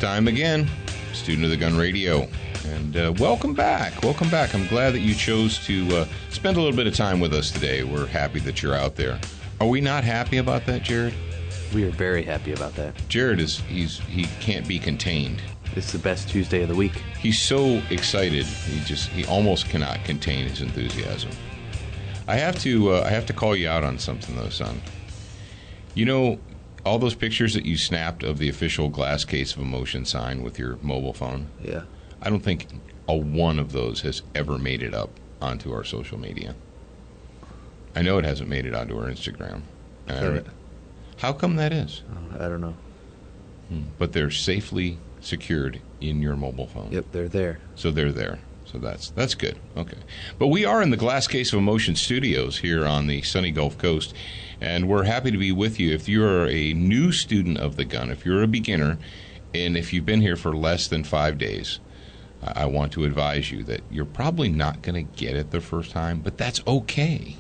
time again, Student of the Gun Radio. And welcome back. Welcome back. I'm glad that you chose to spend a little bit of time with us today. We're happy that you're out there. Are we not happy about that, Jared? We are very happy about that. Jared he can't be contained. It's the best Tuesday of the week. He's so excited. He almost cannot contain his enthusiasm. I have to call you out on something though, son. You know, all those pictures that you snapped of the official Glass Case of Emotion sign with your mobile phone? Yeah. I don't think a one of those has ever made it up onto our social media. I know it hasn't made it onto our Instagram. How come that is? I don't know. But they're safely secured in your mobile phone. Yep, they're there. So they're there. So that's good. Okay. But we are in the Glass Case of Emotion studios here on the sunny Gulf Coast, and we're happy to be with you. If you're a new student of the gun, if you're a beginner, and if you've been here for less than 5 days, I want to advise you that you're probably not going to get it the first time, but that's okay.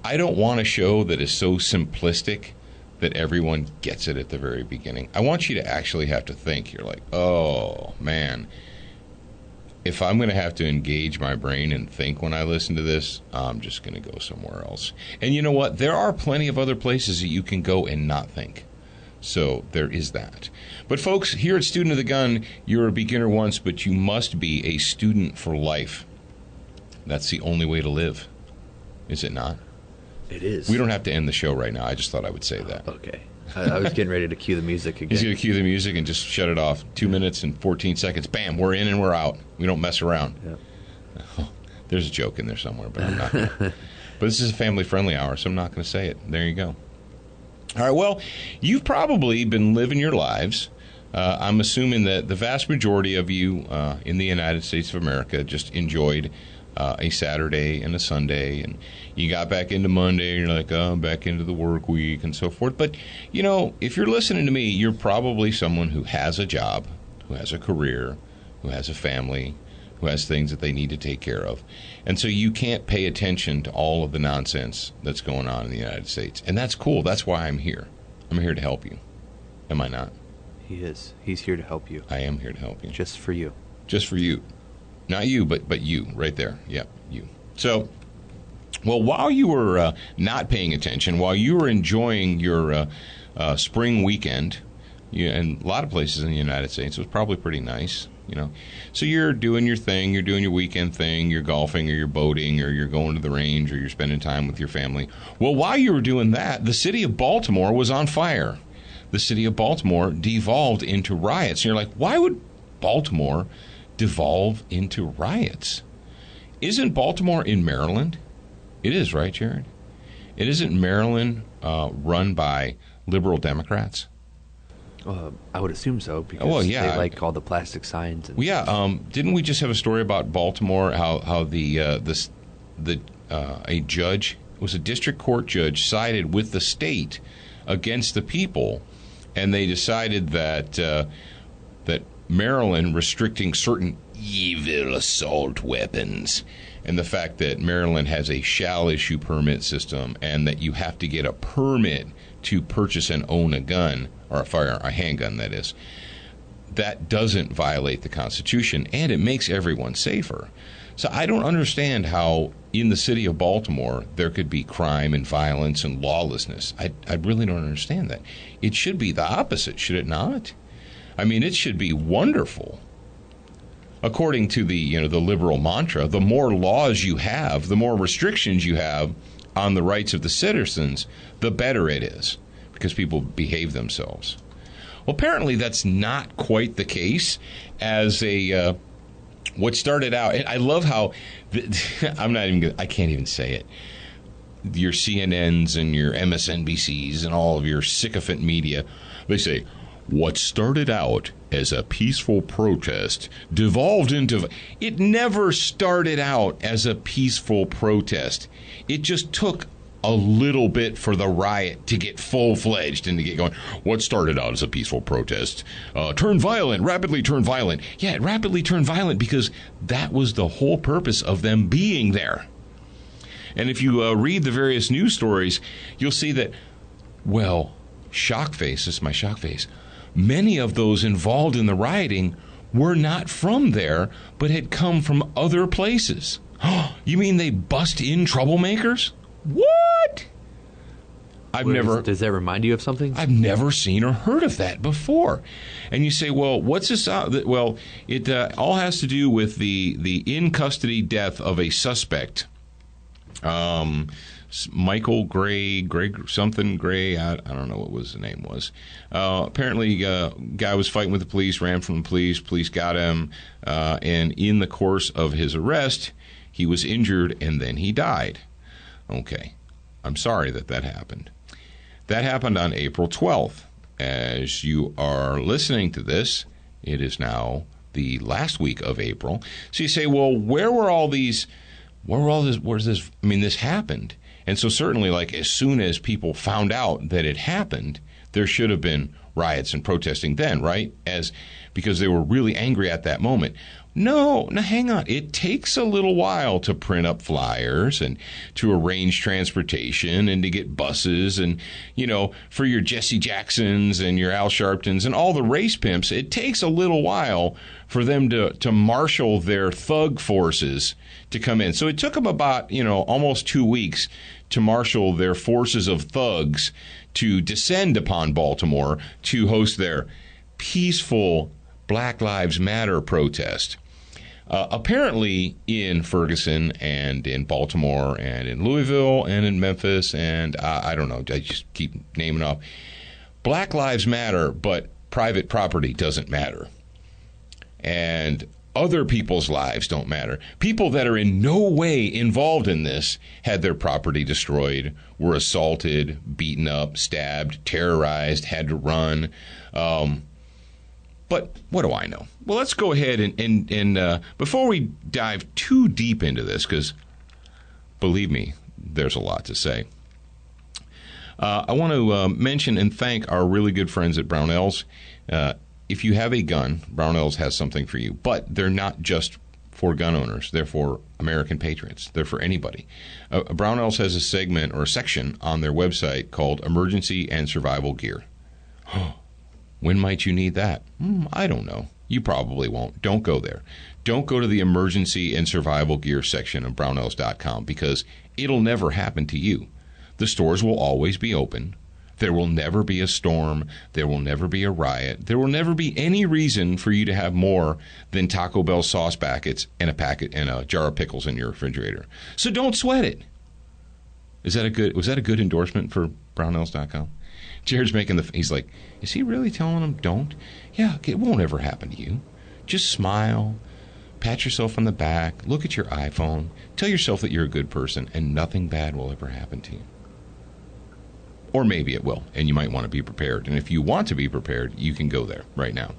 I don't want a show that is so simplistic that everyone gets it at the very beginning. I want you to actually have to think. You're like, oh, man, if I'm going to have to engage my brain and think when I listen to this, I'm just going to go somewhere else. And you know what? There are plenty of other places that you can go and not think. So there is that. But folks, here at Student of the Gun, you're a beginner once, but you must be a student for life. That's the only way to live. Is it not? It is. We don't have to end the show right now. I just thought I would say that. Okay. I was getting ready to cue the music again. He's going to cue the music and just shut it off. 2 minutes and 14 seconds. Bam, we're in and we're out. We don't mess around. Yep. Oh, there's a joke in there somewhere, but I'm not going to. But this is a family-friendly hour, so I'm not going to say it. There you go. All right, well, you've probably been living your lives. I'm assuming that the vast majority of you in the United States of America just enjoyed a Saturday and a Sunday, and you got back into Monday, and you're like, oh, I'm back into the work week and so forth. But, you know, if you're listening to me, you're probably someone who has a job, who has a career, who has a family, who has things that they need to take care of. And so you can't pay attention to all of the nonsense that's going on in the United States. And that's cool. That's why I'm here. I'm here to help you. Am I not? He is. He's here to help you. I am here to help you. Just for you. Just for you. Not you, but you, right there. Yep, you. So, well, while you were not paying attention, while you were enjoying your spring weekend, and a lot of places in the United States, it was probably pretty nice, you know. So you're doing your thing, you're doing your weekend thing, you're golfing or you're boating or you're going to the range or you're spending time with your family. Well, while you were doing that, the city of Baltimore was on fire. The city of Baltimore devolved into riots. And you're like, why would Baltimore devolve into riots? Isn't Baltimore in Maryland? It is, right, Jared? It isn't Maryland run by liberal Democrats? I would assume so, because they like all the plastic signs. And didn't we just have a story about Baltimore? How a judge, it was a district court judge, sided with the state against the people, and they decided that that Maryland restricting certain evil assault weapons, and the fact that Maryland has a shall issue permit system, and that you have to get a permit to purchase and own a gun, or a handgun, that is, that doesn't violate the Constitution, and it makes everyone safer. So I don't understand how in the city of Baltimore there could be crime and violence and lawlessness. I really don't understand that. It should be the opposite, should it not? I mean, it should be wonderful. According to the liberal mantra, the more laws you have, the more restrictions you have on the rights of the citizens, the better it is, because people behave themselves. Well, apparently that's not quite the case. As what started out, and I love how I can't even say it. Your CNNs and your MSNBCs and all of your sycophant media, they say, what started out as a peaceful protest devolved into... It never started out as a peaceful protest. It just took a little bit for the riot to get full-fledged and to get going. What started out as a peaceful protest turned violent, rapidly turned violent. Yeah, it rapidly turned violent because that was the whole purpose of them being there. And if you read the various news stories, you'll see that, well, shock face, this is my shock face, many of those involved in the rioting were not from there, but had come from other places. You mean they bust in troublemakers? What? Does that remind you of something? I've never seen or heard of that before. And you say, well, what's this? Well, it all has to do with the in-custody death of a suspect. Michael Greg something Gray. I don't know what his name was. Apparently, guy was fighting with the police, ran from the police. Police got him, and in the course of his arrest, he was injured, and then he died. Okay, I'm sorry that happened. That happened on April 12th. As you are listening to this, it is now the last week of April. So you say, well, this happened. And so certainly, like, as soon as people found out that it happened, there should have been riots and protesting then, right? Because they were really angry at that moment. No, hang on. It takes a little while to print up flyers and to arrange transportation and to get buses and, for your Jesse Jacksons and your Al Sharptons and all the race pimps. It takes a little while for them to marshal their thug forces to come in. So it took them about, almost 2 weeks to marshal their forces of thugs to descend upon Baltimore to host their peaceful Black Lives Matter protest. Apparently in Ferguson and in Baltimore and in Louisville and in Memphis and I don't know, I just keep naming off. Black lives matter, but private property doesn't matter. And other people's lives don't matter. People that are in no way involved in this had their property destroyed, were assaulted, beaten up, stabbed, terrorized, had to run. But what do I know? Well, let's go ahead and before we dive too deep into this, because believe me, there's a lot to say. I want to mention and thank our really good friends at Brownells. If you have a gun, Brownells has something for you. But they're not just for gun owners. They're for American patriots. They're for anybody. Brownells has a segment or a section on their website called Emergency and Survival Gear. When might you need that? I don't know. You probably won't. Don't go there. Don't go to the Emergency and Survival Gear section of Brownells.com because it'll never happen to you. The stores will always be open. There will never be a storm. There will never be a riot. There will never be any reason for you to have more than Taco Bell sauce packets and a packet and a jar of pickles in your refrigerator. So don't sweat it. Was that a good endorsement for Brownells.com? Jared's he's like, is he really telling them don't? Yeah, it won't ever happen to you. Just smile, pat yourself on the back, look at your iPhone, tell yourself that you're a good person, and nothing bad will ever happen to you. Or maybe it will, and you might want to be prepared. And if you want to be prepared, you can go there right now.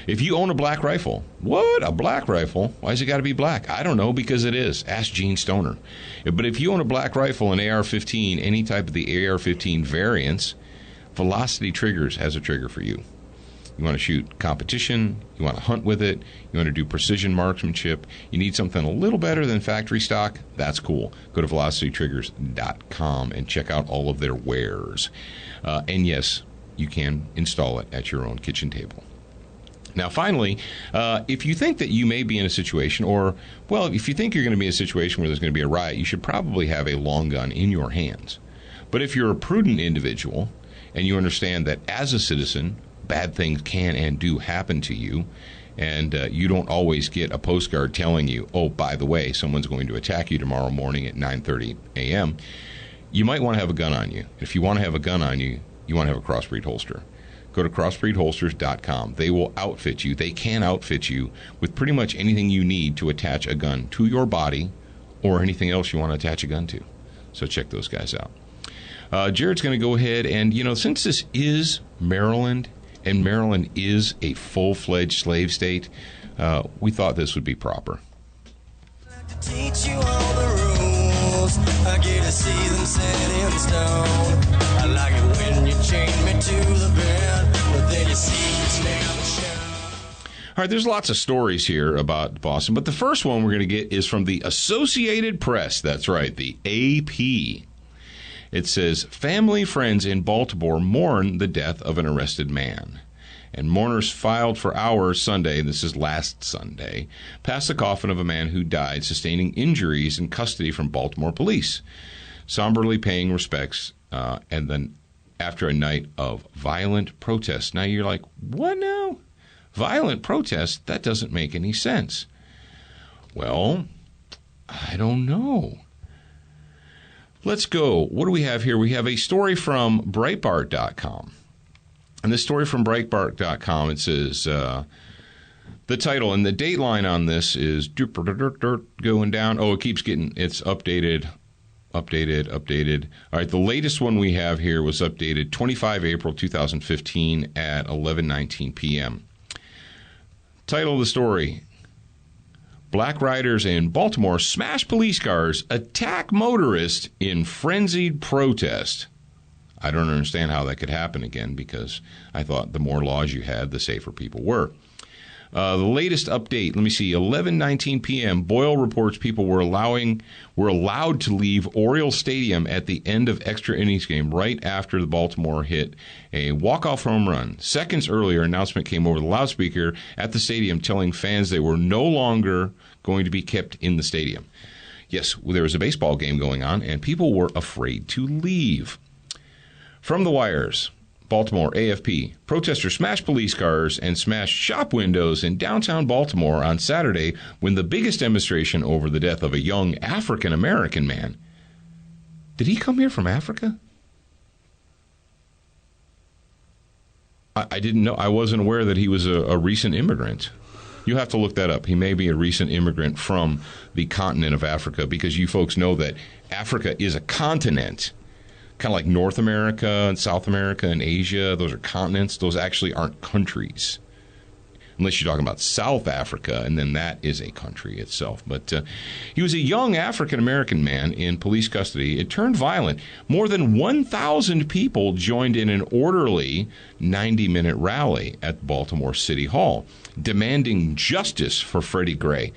If you own a black rifle, what? A black rifle? Why has it got to be black? I don't know, because it is. Ask Gene Stoner. But if you own a black rifle, an AR-15, any type of the AR-15 variants, Velocity Triggers has a trigger for you. You want to shoot competition, you want to hunt with it, you want to do precision marksmanship, you need something a little better than factory stock, that's cool. Go to velocitytriggers.com and check out all of their wares. And yes, you can install it at your own kitchen table. Now, finally, if you think that you may be in a situation, if you think you're going to be in a situation where there's going to be a riot, you should probably have a long gun in your hands. But if you're a prudent individual, and you understand that as a citizen, bad things can and do happen to you, and you don't always get a postcard telling you, oh, by the way, someone's going to attack you tomorrow morning at 9:30 a.m., you might want to have a gun on you. If you want to have a gun on you, you want to have a Crossbreed holster. Go to crossbreedholsters.com. They will outfit you. They can outfit you with pretty much anything you need to attach a gun to your body or anything else you want to attach a gun to. So check those guys out. Jared's going to go ahead and, since this is Maryland, and Maryland is a full-fledged slave state, we thought this would be proper. Teach you all the rules. I get to see them set in stone. I like it when you chain me to the bed, but then your secrets never show. All right, there's lots of stories here about Boston, but the first one we're going to get is from the Associated Press. That's right, the AP. It says, family friends in Baltimore mourn the death of an arrested man. And mourners filed for hours Sunday, this is last Sunday, past the coffin of a man who died sustaining injuries in custody from Baltimore police, somberly paying respects, and then after a night of violent protests. Now you're like, what now? Violent protests? That doesn't make any sense. Well, I don't know. Let's go. What do we have here? We have a story from Breitbart.com. And this story from Breitbart.com, it says, the title and the dateline on this is going down. Oh, it keeps getting, it's updated. All right, the latest one we have here was updated 25 April 2015 at 11:19 p.m. Title of the story, Black riders in Baltimore smash police cars, attack motorists in frenzied protest. I don't understand how that could happen again, because I thought the more laws you had, the safer people were. The latest update, let me see, 11:19 p.m., Boyle reports people were allowed to leave Oriole Stadium at the end of extra innings game right after the Baltimore hit a walk-off home run. Seconds earlier, an announcement came over the loudspeaker at the stadium telling fans they were no longer going to be kept in the stadium. Yes, there was a baseball game going on, and people were afraid to leave. From the wires, Baltimore, AFP. Protesters smashed police cars and smashed shop windows in downtown Baltimore on Saturday when the biggest demonstration over the death of a young African-American man. Did he come here from Africa? I didn't know. I wasn't aware that he was a recent immigrant. You have to look that up. He may be a recent immigrant from the continent of Africa, because you folks know that Africa is a continent. Kind of like North America and South America and Asia. Those are continents. Those actually aren't countries. Unless you're talking about South Africa, and then that is a country itself. But he was a young African-American man in police custody. It turned violent. More than 1,000 people joined in an orderly 90-minute rally at Baltimore City Hall, demanding justice for Freddie Gray.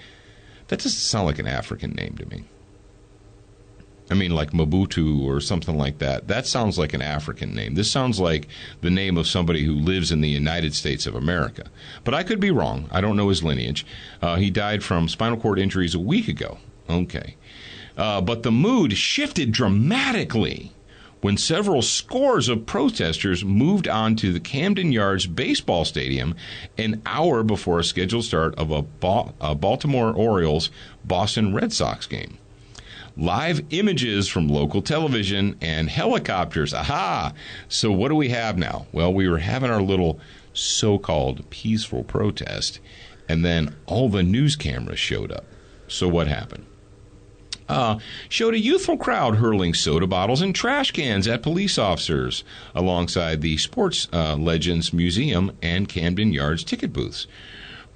That doesn't sound like an African name to me. I mean, like Mobutu or something like that. That sounds like an African name. This sounds like the name of somebody who lives in the United States of America. But I could be wrong. I don't know his lineage. He died from spinal cord injuries a week ago. Okay. But the mood shifted dramatically when several scores of protesters moved on to the Camden Yards baseball stadium an hour before a scheduled start of a Baltimore Orioles Boston Red Sox game. Live images from local television and helicopters. Aha! So what do we have now? Well, we were having our little so-called peaceful protest, and then all the news cameras showed up. So what happened? Showed a youthful crowd hurling soda bottles and trash cans at police officers alongside the Sports Legends Museum and Camden Yards ticket booths.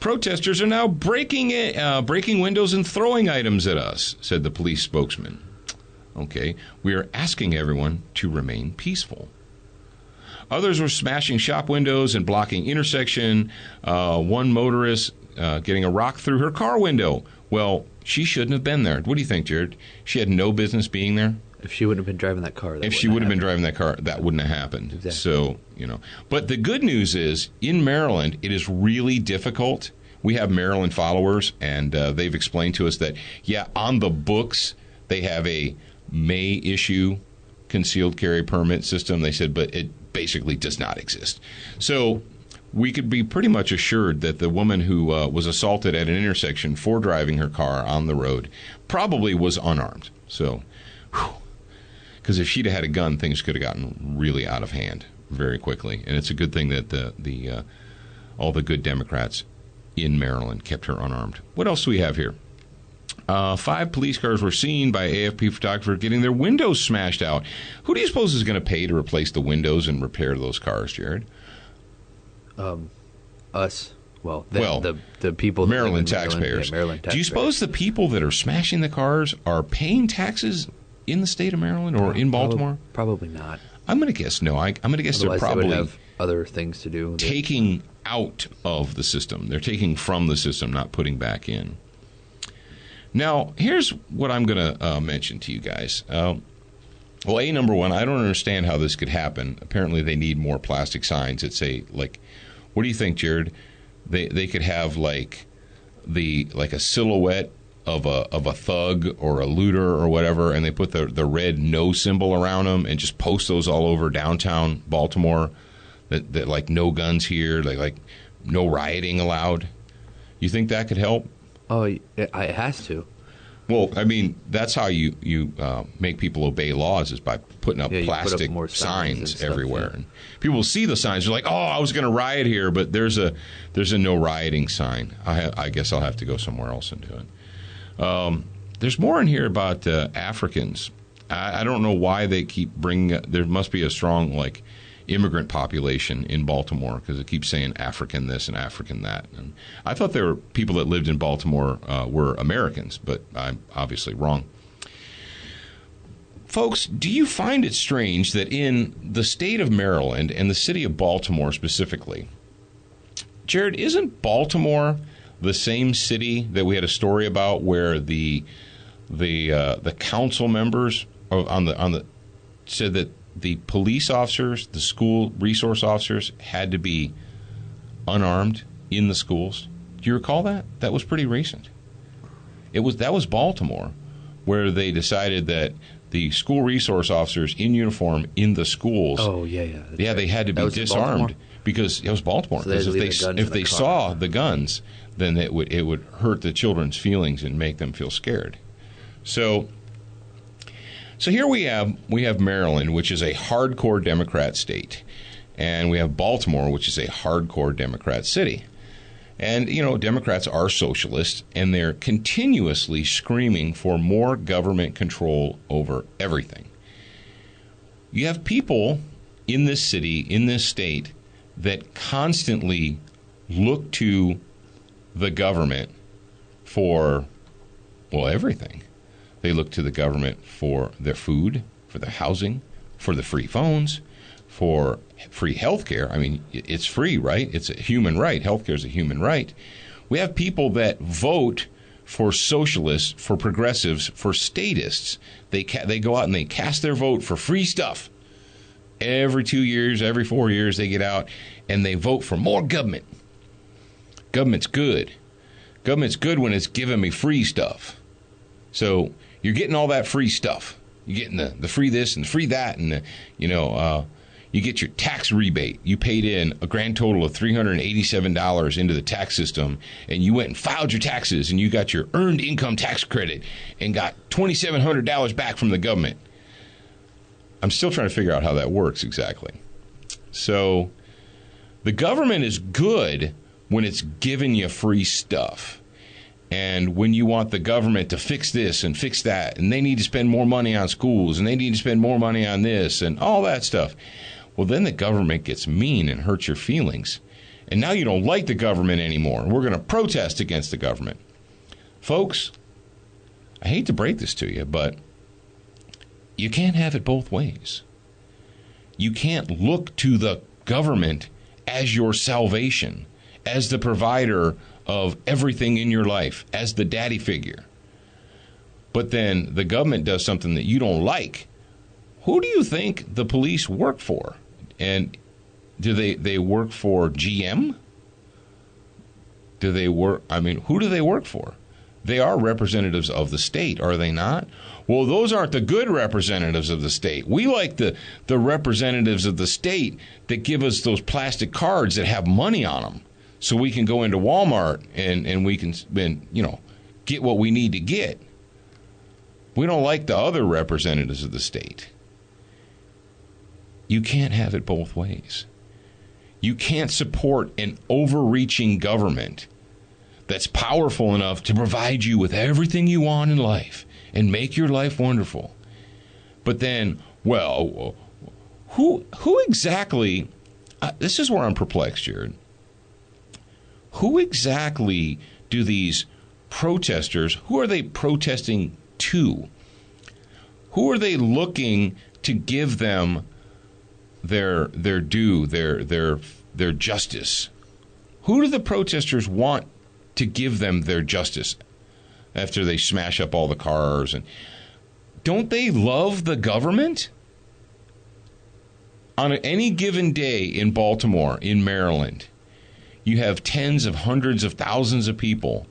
Protesters are now breaking windows and throwing items at us, said the police spokesman. Okay, we are asking everyone to remain peaceful. Others were smashing shop windows and blocking intersection. One motorist getting a rock through her car window. Well, she shouldn't have been there. What do you think, Jared? She had no business being there? If she wouldn't have been driving that car, that wouldn't have happened. Exactly. So, But the good news is, in Maryland, it is really difficult. We have Maryland followers, and they've explained to us that, on the books, they have a may issue concealed carry permit system. They said, but it basically does not exist. So we could be pretty much assured that the woman who was assaulted at an intersection for driving her car on the road probably was unarmed. So, because if she'd have had a gun, things could have gotten really out of hand very quickly. And it's a good thing that all the good Democrats in Maryland kept her unarmed. What else do we have here? 5 police cars were seen by AFP photographer getting their windows smashed out. Who do you suppose is going to pay to replace the windows and repair those cars, Jared? Us. Well, the people. Maryland taxpayers. Maryland taxpayers. Do you suppose the people that are smashing the cars are paying taxes in the state of Maryland or in Baltimore? Probably not. I'm going to guess no. I'm going to guess they're probably they would have other things to do. Taking out of the system. They're taking from the system, not putting back in. Now, here's what I'm going to mention to you guys. Number one, I don't understand how this could happen. Apparently, they need more plastic signs that say, like, What do you think, Jared? They could have like a silhouette of a thug or a looter or whatever, and they put the red no symbol around them and just post those all over downtown Baltimore. That like no guns here, like no rioting allowed. You think that could help? Oh, it has to. Well, I mean, that's how you make people obey laws, is by putting up plastic signs everywhere. Yeah. And people will see the signs. They're like, "Oh, I was going to riot here," but there's a no rioting sign. I guess I'll have to go somewhere else and do it. There's more in here about Africans. I don't know why they keep bringing. There must be a strong immigrant population in Baltimore, because it keeps saying African this and African that. And I thought there were people that lived in Baltimore were Americans, but I'm obviously wrong. Folks, do you find it strange that in the state of Maryland and the city of Baltimore specifically, Jared, isn't Baltimore the same city that we had a story about where the council members said that the police officers, the school resource officers, had to be unarmed in the schools? Do you recall that? That was pretty recent. That was Baltimore, where they decided that the school resource officers in uniform in the schools. Oh yeah. They had to be disarmed because it was Baltimore. Because if they saw the guns, then it would hurt the children's feelings and make them feel scared. So here we have Maryland, which is a hardcore Democrat state, and we have Baltimore, which is a hardcore Democrat city. And, Democrats are socialists, and they're continuously screaming for more government control over everything. You have people in this city, in this state, that constantly look to the government for, everything. They look to the government for their food, for their housing, for the free phones, for free health care. I mean, it's free, right? It's a human right. Health care is a human right. We have people that vote for socialists, for progressives, for statists. They go out and they cast their vote for free stuff. Every 2 years, every 4 years, they get out and they vote for more government. Government's good. Government's good when it's giving me free stuff. So you're getting all that free stuff. You're getting the free this and the free that, and you get your tax rebate. You paid in a grand total of $387 into the tax system, and you went and filed your taxes, and you got your earned income tax credit and got $2,700 back from the government. I'm still trying to figure out how that works exactly. So the government is good when it's giving you free stuff. And when you want the government to fix this and fix that, and they need to spend more money on schools, and they need to spend more money on this, and all that stuff, well, then the government gets mean and hurts your feelings. And now you don't like the government anymore. We're going to protest against the government. Folks, I hate to break this to you, but you can't have it both ways. You can't look to the government as your salvation, as the provider of everything in your life, as the daddy figure. But then the government does something that you don't like. Who do you think the police work for? And do they work for GM? Who do they work for? They are representatives of the state, are they not? Well, those aren't the good representatives of the state. We like the representatives of the state that give us those plastic cards that have money on them, so we can go into Walmart and we can get what we need to get. We don't like the other representatives of the state. You can't have it both ways. You can't support an overreaching government that's powerful enough to provide you with everything you want in life and make your life wonderful. But then, who exactly, this is where I'm perplexed, Jared. Who exactly do these protesters, who are they protesting to? Who are they looking to give them their due, their justice? Who do the protesters want to give them their justice after they smash up all the cars? And don't they love the government? On any given day in Baltimore, in Maryland, you have tens of hundreds of thousands of people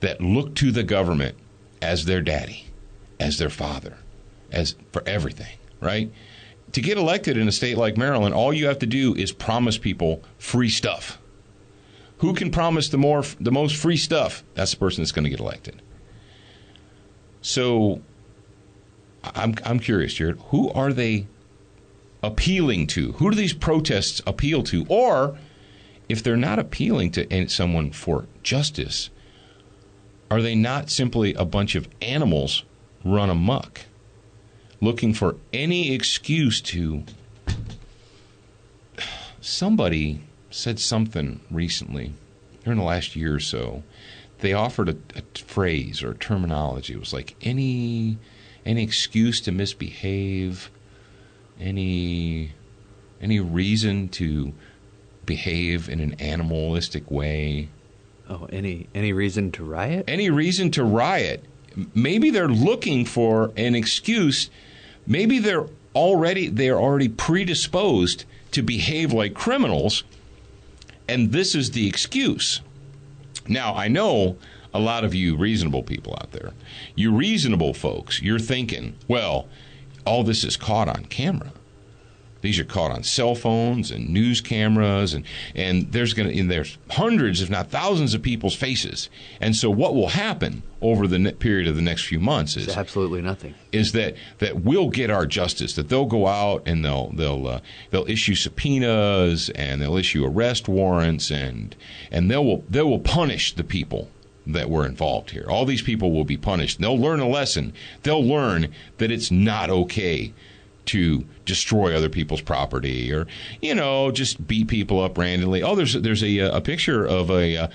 that look to the government as their daddy, as their father, as for everything, right? To get elected in a state like Maryland, all you have to do is promise people free stuff. Who can promise the most free stuff? That's the person that's going to get elected. So I'm curious, Jared, who are they appealing to? Who do these protests appeal to? Or if they're not appealing to someone for justice, are they not simply a bunch of animals run amok, looking for any excuse to... Somebody said something recently, during the last year or so. They offered a phrase or terminology. It was like any excuse to misbehave, any reason to behave in an animalistic way. Oh, any reason to riot? Any reason to riot. Maybe they're looking for an excuse. Maybe they're already predisposed to behave like criminals, and this is the excuse. Now, I know a lot of you reasonable people out there. You reasonable folks, you're thinking, well, all this is caught on camera. These are caught on cell phones and news cameras, and there's hundreds, if not thousands, of people's faces. And so what will happen over the period of the next few months is absolutely nothing. Is that we'll get our justice. That they'll go out and they'll issue subpoenas and they'll issue arrest warrants and they will punish the people that were involved here. All these people will be punished. They'll learn a lesson. They'll learn that it's not okay to destroy other people's property or, just beat people up randomly. Oh, there's a picture of a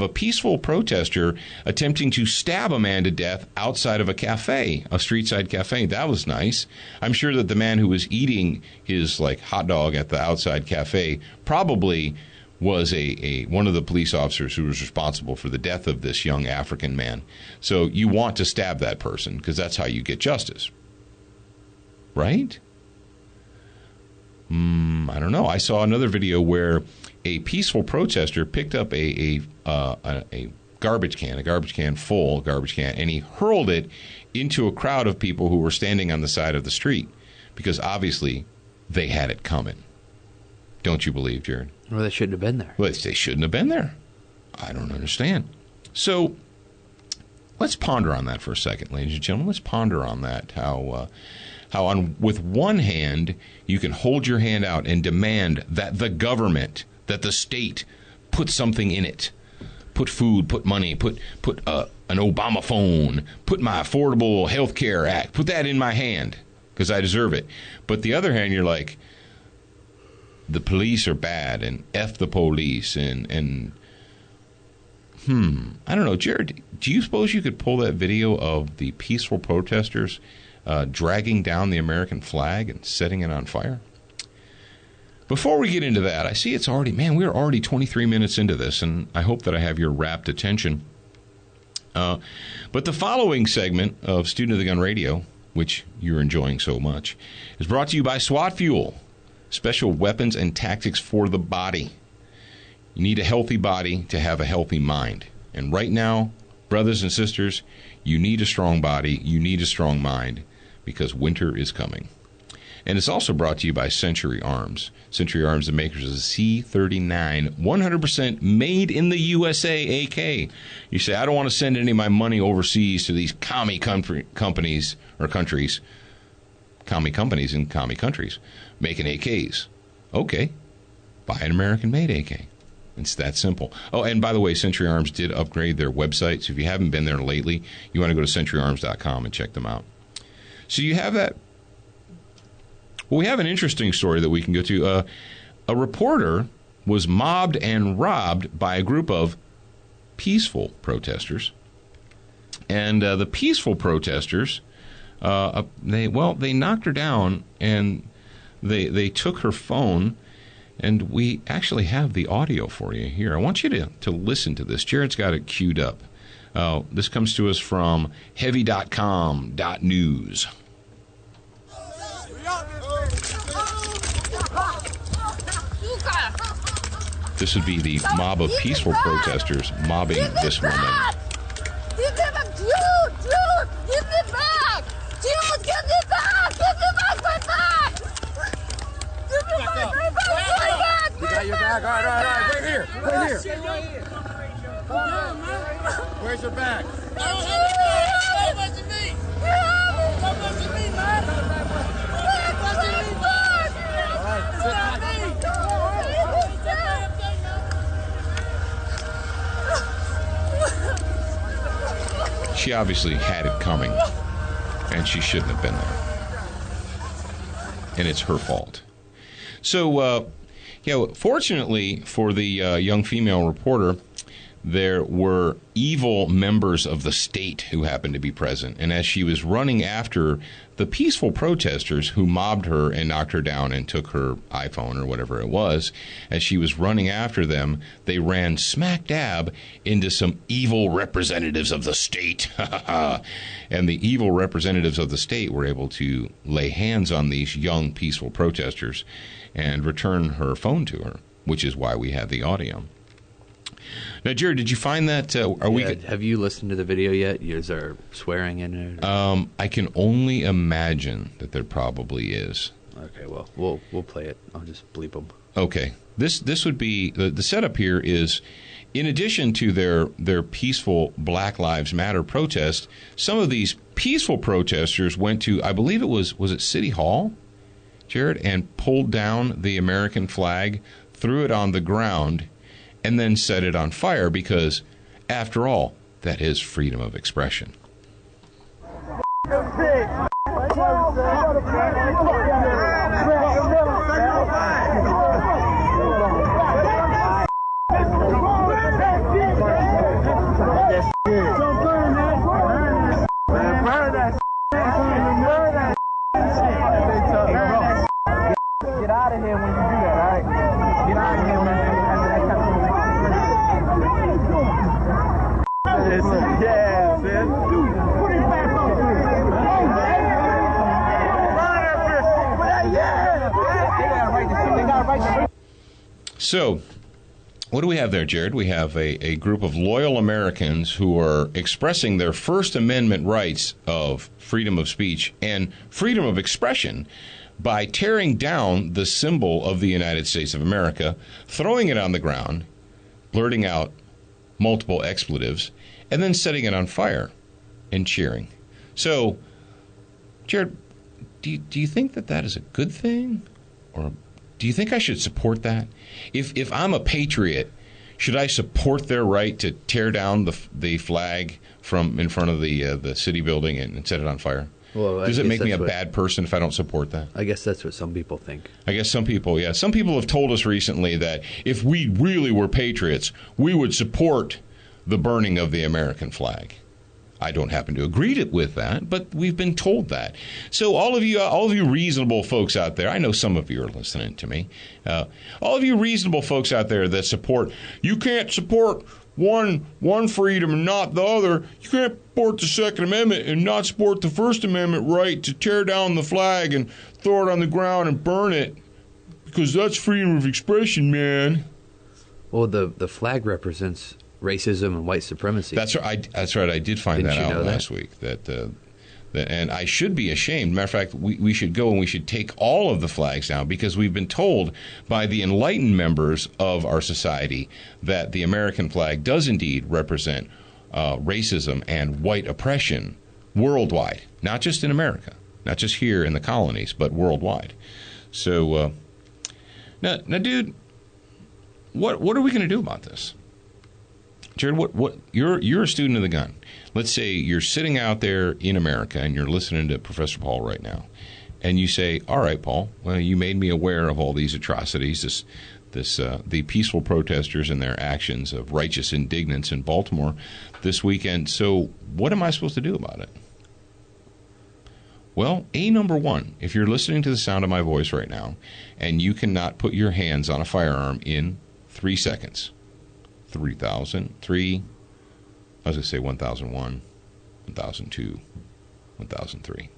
peaceful protester attempting to stab a man to death outside of a cafe, a street-side cafe. That was nice. I'm sure that the man who was eating his hot dog at the outside cafe probably was one of the police officers who was responsible for the death of this young African man. So you want to stab that person because that's how you get justice. Right? I don't know. I saw another video where a peaceful protester picked up a garbage can, and he hurled it into a crowd of people who were standing on the side of the street because obviously they had it coming. Don't you believe, Jared? Well, they shouldn't have been there. Well, they shouldn't have been there. I don't understand. So let's ponder on that for a second, ladies and gentlemen. Let's ponder on that, how with one hand, you can hold your hand out and demand that the government, that the state, put something in it. Put food, put money, put an Obama phone, put my Affordable Health Care Act, put that in my hand because I deserve it. But the other hand, you're like, the police are bad and F the police and I don't know. Jared, do you suppose you could pull that video of the peaceful protesters dragging down the American flag and setting it on fire? Before we get into that, I see we're already 23 minutes into this, and I hope that I have your rapt attention. But the following segment of Student of the Gun Radio, which you're enjoying so much, is brought to you by SWAT Fuel, special weapons and tactics for the body. You need a healthy body to have a healthy mind. And right now, brothers and sisters, you need a strong body, you need a strong mind, because winter is coming. And it's also brought to you by Century Arms. Century Arms, the makers of the C39, 100% made in the USA AK. You say, I don't want to send any of my money overseas to these commie companies or countries. Commie companies in commie countries making AKs. Okay, buy an American-made AK. It's that simple. Oh, and by the way, Century Arms did upgrade their website. So if you haven't been there lately, you want to go to centuryarms.com and check them out. So you have that. Well, we have an interesting story that we can go to. A reporter was mobbed and robbed by a group of peaceful protesters. And the peaceful protesters, they knocked her down and they took her phone. And we actually have the audio for you here. I want you to listen to this. Jared's got it queued up. This comes to us from heavy.com.news. This would be the mob of peaceful protesters mobbing this woman. Give me back! Jude! Give me back! Jude, give me back! Give me back my bag! Give me back my bag! You got your bag? All right. Right here. Where's your bag? That wasn't me, man! That wasn't me, man! It's not me! She obviously had it coming, and she shouldn't have been there. And it's her fault. So, fortunately for the young female reporter, there were evil members of the state who happened to be present. And as she was running after the peaceful protesters who mobbed her and knocked her down and took her iPhone or whatever it was, as she was running after them, they ran smack dab into some evil representatives of the state. And the evil representatives of the state were able to lay hands on these young peaceful protesters and return her phone to her, which is why we have the audio. Now, Jared, did you find that? Have you listened to the video yet? Is there swearing in it? I can only imagine that there probably is. Okay, well, we'll play it. I'll just bleep them. Okay, this would be the setup here is, in addition to their peaceful Black Lives Matter protest, some of these peaceful protesters went to, I believe it was it City Hall, Jared, and pulled down the American flag, threw it on the ground, and then set it on fire because, after all, that is freedom of expression. Get out of here when you do that, all right? Get out of here when you do that. Yeah, man. Put it back on. So, what do we have there, Jared? We have a group of loyal Americans who are expressing their First Amendment rights of freedom of speech and freedom of expression by tearing down the symbol of the United States of America, throwing it on the ground, blurting out multiple expletives, and then setting it on fire and cheering. So, Jared, do you think that is a good thing? Or do you think I should support that? If I'm a patriot, should I support their right to tear down the flag from in front of the city building and set it on fire? Well, does it make me a bad person if I don't support that? I guess that's what some people think. I guess some people, yeah. Some people have told us recently that if we really were patriots, we would support the burning of the American flag. I don't happen to agree with that, but we've been told that. So all of you reasonable folks out there, I know some of you are listening to me. All of you reasonable folks out there that support, you can't support one freedom and not the other. You can't support the Second Amendment and not support the First Amendment right to tear down the flag and throw it on the ground and burn it, because that's freedom of expression, man. Well, the flag represents racism and white supremacy. That's right. I did find that out last week. And I should be ashamed. Matter of fact, we should go and we should take all of the flags down, because we've been told by the enlightened members of our society that the American flag does indeed represent racism and white oppression worldwide, not just in America, not just here in the colonies, but worldwide. So now, dude, what are we going to do about this? Jared, what you're a student of the gun. Let's say you're sitting out there in America and you're listening to Professor Paul right now, and you say, "All right, Paul, well, you made me aware of all these atrocities, the peaceful protesters and their actions of righteous indignance in Baltimore this weekend. So, what am I supposed to do about it?" Well, number one, if you're listening to the sound of my voice right now, and you cannot put your hands on a firearm in 3 seconds. 1001, 1002, 1003.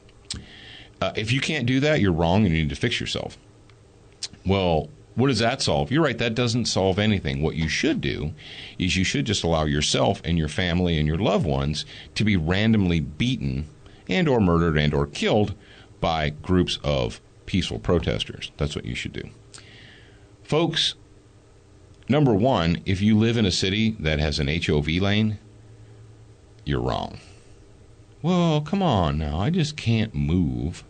If you can't do that, you're wrong and you need to fix yourself. Well, What does that solve? You're right, that doesn't solve anything. What you should do is you should just allow yourself and your family and your loved ones to be randomly beaten and or murdered and or killed by groups of peaceful protesters. That's what you should do. Folks, number one, if you live in a city that has an HOV lane, you're wrong. Well, come on now, I just can't move.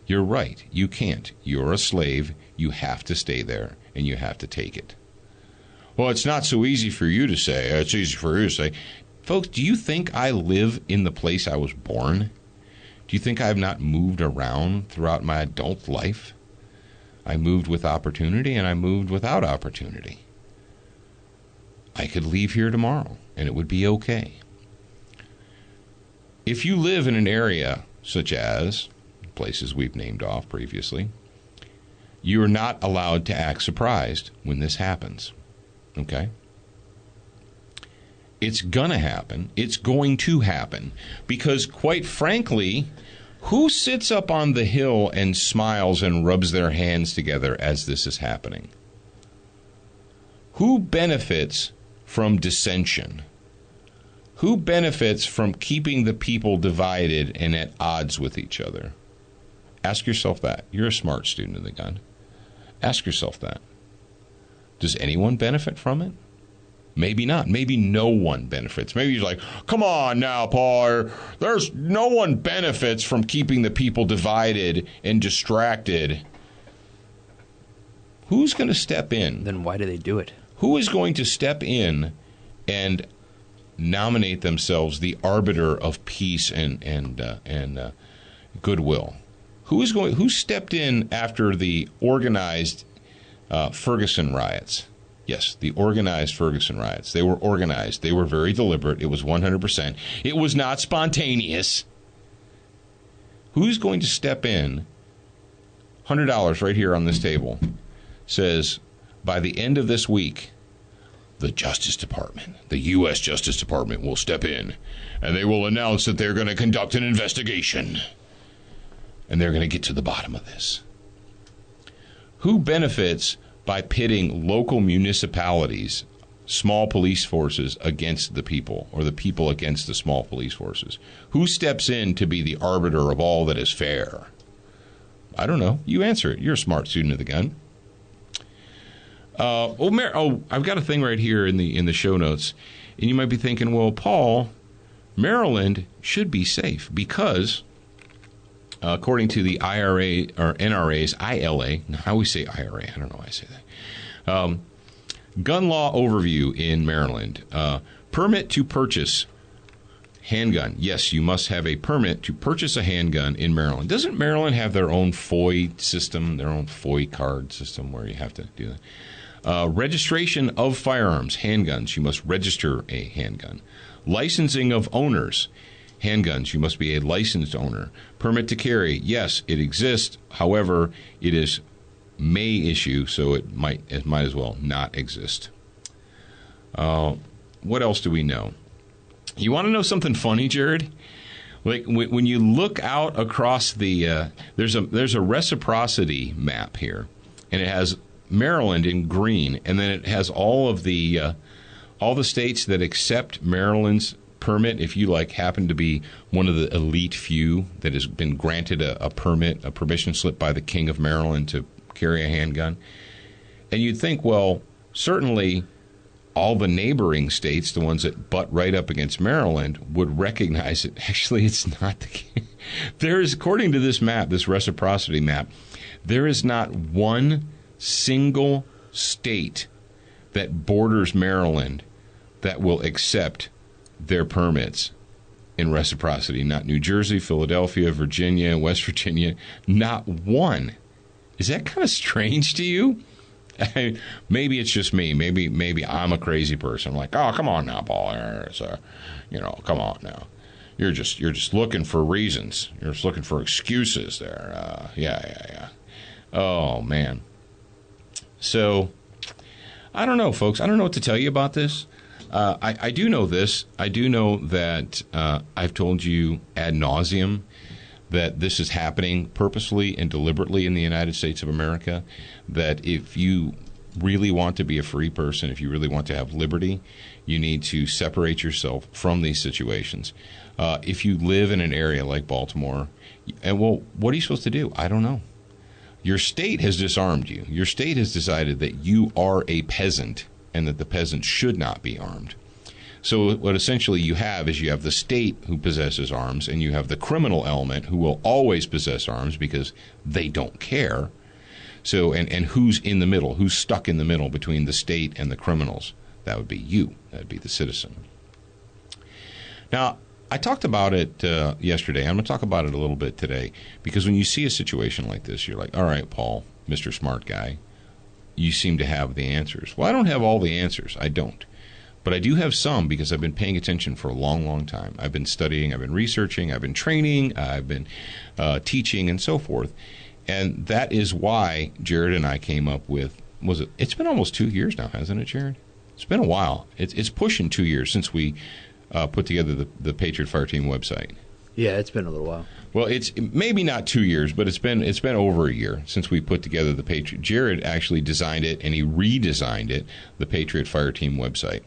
You're right, you can't. You're a slave. You have to stay there, and you have to take it. Well, it's not so easy for you to say. It's easy for you to say. Folks, do you think I live in the place I was born? Do you think I have not moved around throughout my adult life? I moved with opportunity, and I moved without opportunity. I could leave here tomorrow, and it would be okay. If you live in an area such as places we've named off previously, you are not allowed to act surprised when this happens. Okay? It's going to happen. It's going to happen. Because, quite frankly, who sits up on the hill and smiles and rubs their hands together as this is happening? Who benefits from dissension? Who benefits from keeping the people divided and at odds with each other? Ask yourself that. You're a smart student of the gun. Ask yourself that. Does anyone benefit from it? Maybe not. Maybe no one benefits. Maybe you're like, come on now, Paul. There's no one benefits from keeping the people divided and distracted. Who's going to step in? Then why do they do it? Who is going to step in and nominate themselves the arbiter of peace and goodwill? Who stepped in after the organized Ferguson riots? Yes, the organized Ferguson riots. They were organized. They were very deliberate. It was 100%. It was not spontaneous. Who's going to step in? $100 right here on this table says, by the end of this week, the Justice Department, the U.S. Justice Department, will step in, and they will announce that they're going to conduct an investigation. And they're going to get to the bottom of this. Who benefits by pitting local municipalities, small police forces against the people, or the people against the small police forces? Who steps in to be the arbiter of all that is fair? I don't know. You answer it. You're a smart student of the gun. I've got a thing right here in the show notes, and you might be thinking, well, Paul, Maryland should be safe because, according to the IRA or NRA's ILA, I always say IRA. I don't know why I say that. Gun law overview in Maryland. Permit to purchase handgun. Yes, you must have a permit to purchase a handgun in Maryland. Doesn't Maryland have their own FOI system, their own FOI card system where you have to do that? Registration of firearms, handguns. You must register a handgun. Licensing of owners. Handguns, you must be a licensed owner. Permit to carry, yes, it exists. However, it is may issue, so it might as well not exist. What else do we know? You want to know something funny, Jared? Like when you look out across the there's a reciprocity map here, and it has Maryland in green, and then it has all the states that accept Maryland's permit. If you happen to be one of the elite few that has been granted a permit, a permission slip by the King of Maryland to carry a handgun, and you'd think, well, certainly all the neighboring states, the ones that butt right up against Maryland, would recognize it. Actually, it's not the case. There is, according to this map, this reciprocity map, there is not one single state that borders Maryland that will accept their permits in reciprocity. Not New Jersey, Philadelphia, Virginia, West Virginia. Not one. Is that kind of strange to you? Maybe it's just me. Maybe I'm a crazy person. I'm like, oh, come on now, Paul. Come on now. You're just looking for reasons. You're just looking for excuses there. Yeah. Oh, man. So, I don't know, folks. I don't know what to tell you about this. I do know this. I do know that I've told you ad nauseum that this is happening purposely and deliberately in the United States of America, that if you really want to be a free person, if you really want to have liberty, you need to separate yourself from these situations. If you live in an area like Baltimore, and well, what are you supposed to do? I don't know. Your state has disarmed you. Your state has decided that you are a peasant and that the peasants should not be armed. So what essentially you have is you have the state who possesses arms, and you have the criminal element who will always possess arms because they don't care. So, and who's in the middle? Who's stuck in the middle between the state and the criminals? That would be you. That would be the citizen. Now, I talked about it yesterday. I'm going to talk about it a little bit today, because when you see a situation like this, you're like, all right, Paul, Mr. Smart Guy, you seem to have the answers. Well, I don't have all the answers. I don't. But I do have some, because I've been paying attention for a long, long time. I've been studying, I've been researching, I've been training, I've been teaching, and so forth. And that is why Jared and I came up with, it's been almost 2 years now, hasn't it, Jared? It's been a while. It's pushing 2 years since we put together the Patriot Fire Team website. Yeah, it's been a little while. Well, it's maybe not 2 years, but it's been over a year since we put together the Patriot. Jared actually designed it, and he redesigned it, the Patriot Fire Team website.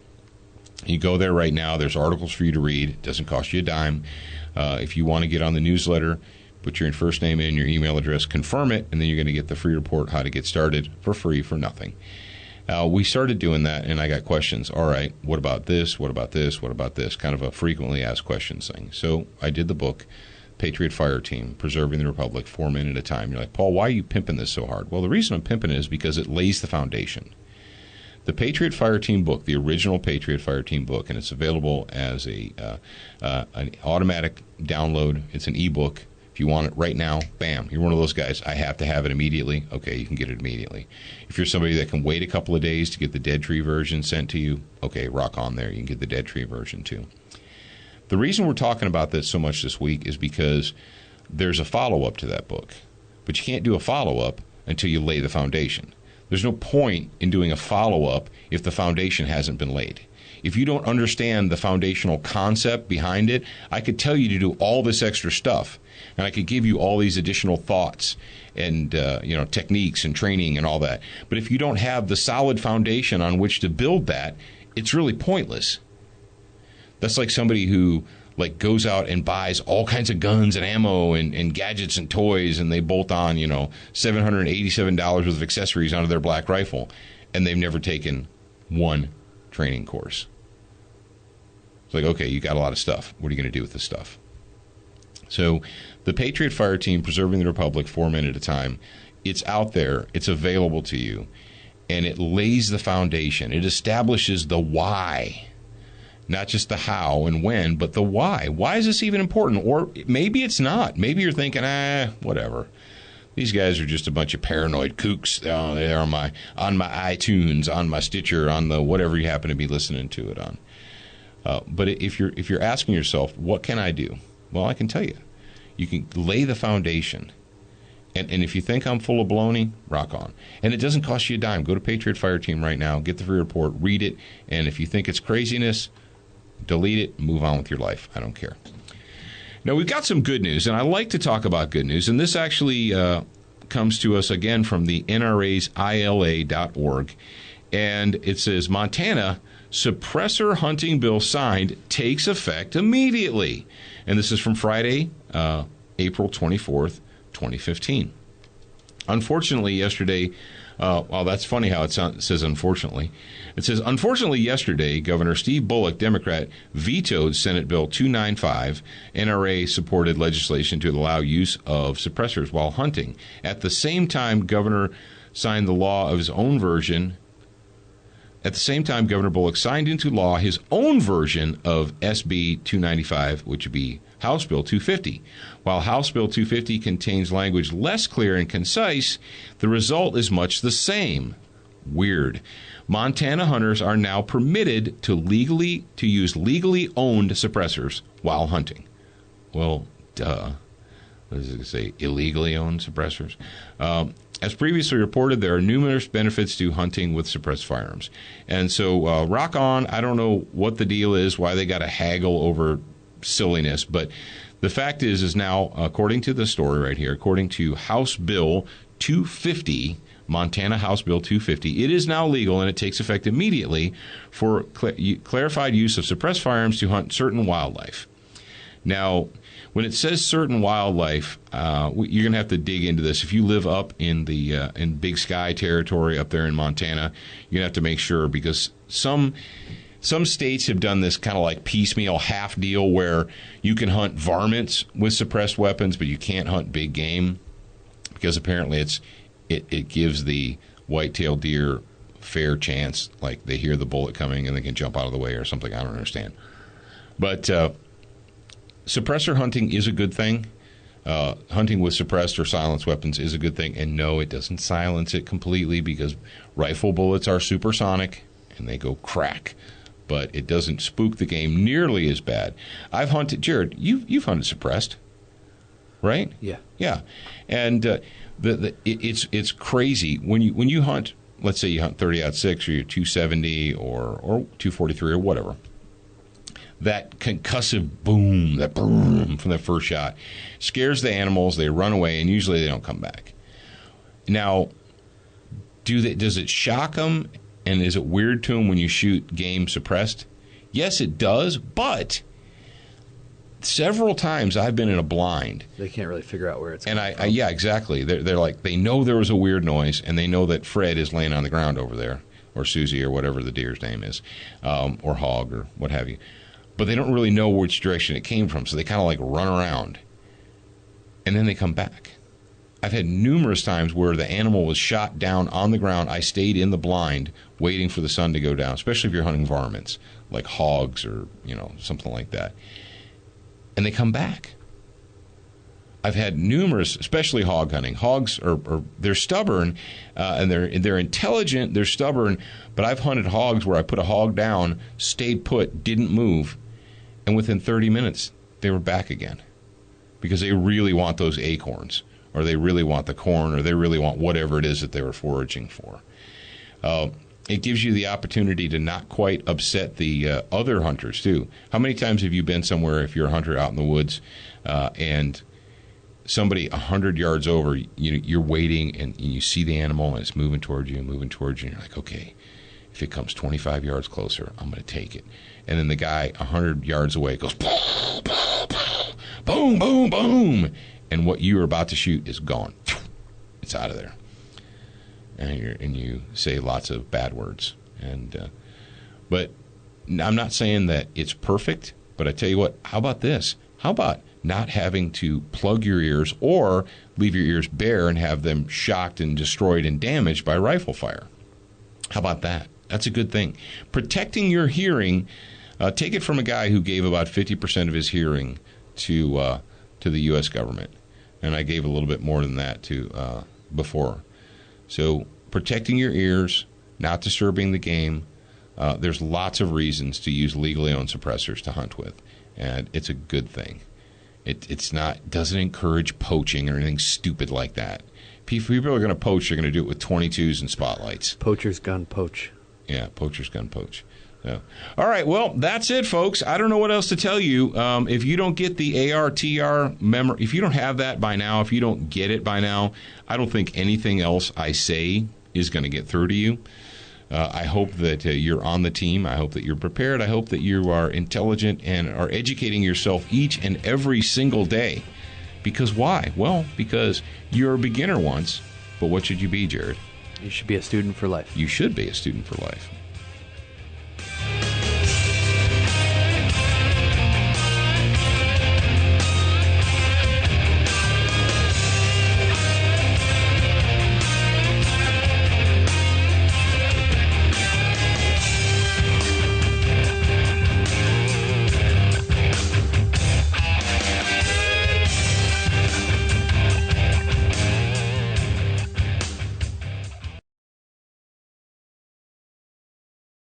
You go there right now. There's articles for you to read. It doesn't cost you a dime. If you want to get on the newsletter, put your first name in, your email address, confirm it, and then you're going to get the free report, how to get started, for free, for nothing. We started doing that, and I got questions. All right, what about this? What about this? What about this? Kind of a frequently asked questions thing. So I did the book, Patriot Fire Team, Preserving the Republic, 4 Men at a Time. You're like, Paul, why are you pimping this so hard? Well, the reason I'm pimping it is because it lays the foundation. The Patriot Fire Team book, the original Patriot Fire Team book, and it's available as an automatic download. It's an ebook. If you want it right now, bam, you're one of those guys. I have to have it immediately. Okay, you can get it immediately. If you're somebody that can wait a couple of days to get the Dead Tree version sent to you, okay, rock on there. You can get the Dead Tree version too. The reason we're talking about this so much this week is because there's a follow-up to that book. But you can't do a follow-up until you lay the foundation. There's no point in doing a follow-up if the foundation hasn't been laid. If you don't understand the foundational concept behind it, I could tell you to do all this extra stuff, and I could give you all these additional thoughts and techniques and training and all that. But if you don't have the solid foundation on which to build that, it's really pointless. That's like somebody who goes out and buys all kinds of guns and ammo and gadgets and toys, and they bolt on, $787 worth of accessories onto their black rifle, and they've never taken one training course. It's like, okay, you got a lot of stuff. What are you going to do with this stuff? So the Patriot Fire Team, Preserving the Republic, 4 Men at a Time, it's out there. It's available to you. And it lays the foundation. It establishes the why. Not just the how and when, but the why. Why is this even important? Or maybe it's not. Maybe you're thinking, whatever. These guys are just a bunch of paranoid kooks. They're on my iTunes, on my Stitcher, on the whatever you happen to be listening to it on. But if you're asking yourself, what can I do? Well, I can tell you. You can lay the foundation. And if you think I'm full of baloney, rock on. And it doesn't cost you a dime. Go to Patriot Fire Team right now. Get the free report. Read it. And if you think it's craziness, delete it. Move on with your life. I don't care. Now, we've got some good news, and I like to talk about good news. And this actually comes to us again from the NRA's ILA.org. And it says, Montana suppressor hunting bill signed takes effect immediately. And this is from Friday, April 24th, 2015. Unfortunately, yesterday, well, that's funny how it says unfortunately. It says, unfortunately, yesterday, Governor Steve Bullock, Democrat, vetoed Senate Bill 295, NRA-supported legislation to allow use of suppressors while hunting. At the same time, Governor signed the law of his own version. At the same time, Governor Bullock signed into law his own version of SB 295, which would be House Bill 250. While House Bill 250 contains language less clear and concise, the result is much the same. Weird. Montana hunters are now permitted to use legally owned suppressors while hunting. Well, duh. What does it say? Illegally owned suppressors? As previously reported, there are numerous benefits to hunting with suppressed firearms. And so, rock on. I don't know what the deal is, why they got to haggle over silliness. But the fact is now, according to the story right here, according to House Bill 250, Montana House Bill 250, it is now legal and it takes effect immediately for clarified use of suppressed firearms to hunt certain wildlife. Now, when it says certain wildlife, you're going to have to dig into this. If you live up in the in Big Sky territory up there in Montana, you're going to have to make sure, because some states have done this kind of like piecemeal half deal where you can hunt varmints with suppressed weapons, but you can't hunt big game, because apparently it gives the white-tailed deer fair chance, like they hear the bullet coming and they can jump out of the way or something. I don't understand. But suppressor hunting is a good thing. Hunting with suppressed or silenced weapons is a good thing. And no, it doesn't silence it completely, because rifle bullets are supersonic and they go crack. But it doesn't spook the game nearly as bad. I've hunted, Jared, you've hunted suppressed, right? Yeah. Yeah. And it's crazy when you hunt. Let's say you hunt 30-06 or you're 270 or 243 or whatever. That concussive boom, that boom from that first shot scares the animals. They run away, and usually they don't come back. Now, does it shock them, and is it weird to them when you shoot game suppressed? Yes, it does, but several times I've been in a blind. They can't really figure out where it's coming from. Yeah, exactly. They're like, they know there was a weird noise, and they know that Fred is laying on the ground over there, or Susie, or whatever the deer's name is, or Hog, or what have you. But they don't really know which direction it came from, so they kind of like run around, and then they come back. I've had numerous times where the animal was shot down on the ground. I stayed in the blind waiting for the sun to go down, especially if you're hunting varmints, like hogs or something like that. And they come back. I've had numerous, especially hog hunting. Hogs they're stubborn, and they're intelligent. They're stubborn, but I've hunted hogs where I put a hog down, stayed put, didn't move, and within 30 minutes they were back again, because they really want those acorns, or they really want the corn, or they really want whatever it is that they were foraging for. It gives you the opportunity to not quite upset the other hunters too. How many times have you been somewhere, if you're a hunter out in the woods, and somebody 100 yards over, you're waiting, and you see the animal, and it's moving towards you, and you're like, okay, if it comes 25 yards closer, I'm going to take it. And then the guy 100 yards away goes, boom, boom, boom, and what you were about to shoot is gone. It's out of there. And you say lots of bad words. But I'm not saying that it's perfect, but I tell you what, how about this? How about not having to plug your ears or leave your ears bare and have them shocked and destroyed and damaged by rifle fire? How about that? That's a good thing. Protecting your hearing, take it from a guy who gave about 50% of his hearing to the U.S. government. And I gave a little bit more than that before. So protecting your ears, not disturbing the game. There's lots of reasons to use legally owned suppressors to hunt with, and it's a good thing. Doesn't encourage poaching or anything stupid like that. People are going to poach, they're going to do it with 22s and spotlights. Poacher's gun poach. Yeah, poacher's gun poach. So, all right, well, that's it, folks. I don't know what else to tell you. If you don't get the ARTR memory, if you don't have that by now, if you don't get it by now, I don't think anything else I say is going to get through to you. I hope that you're on the team. I hope that you're prepared. I hope that you are intelligent and are educating yourself each and every single day. Because why? Well, because you're a beginner once, but what should you be, Jared? You should be a student for life. You should be a student for life.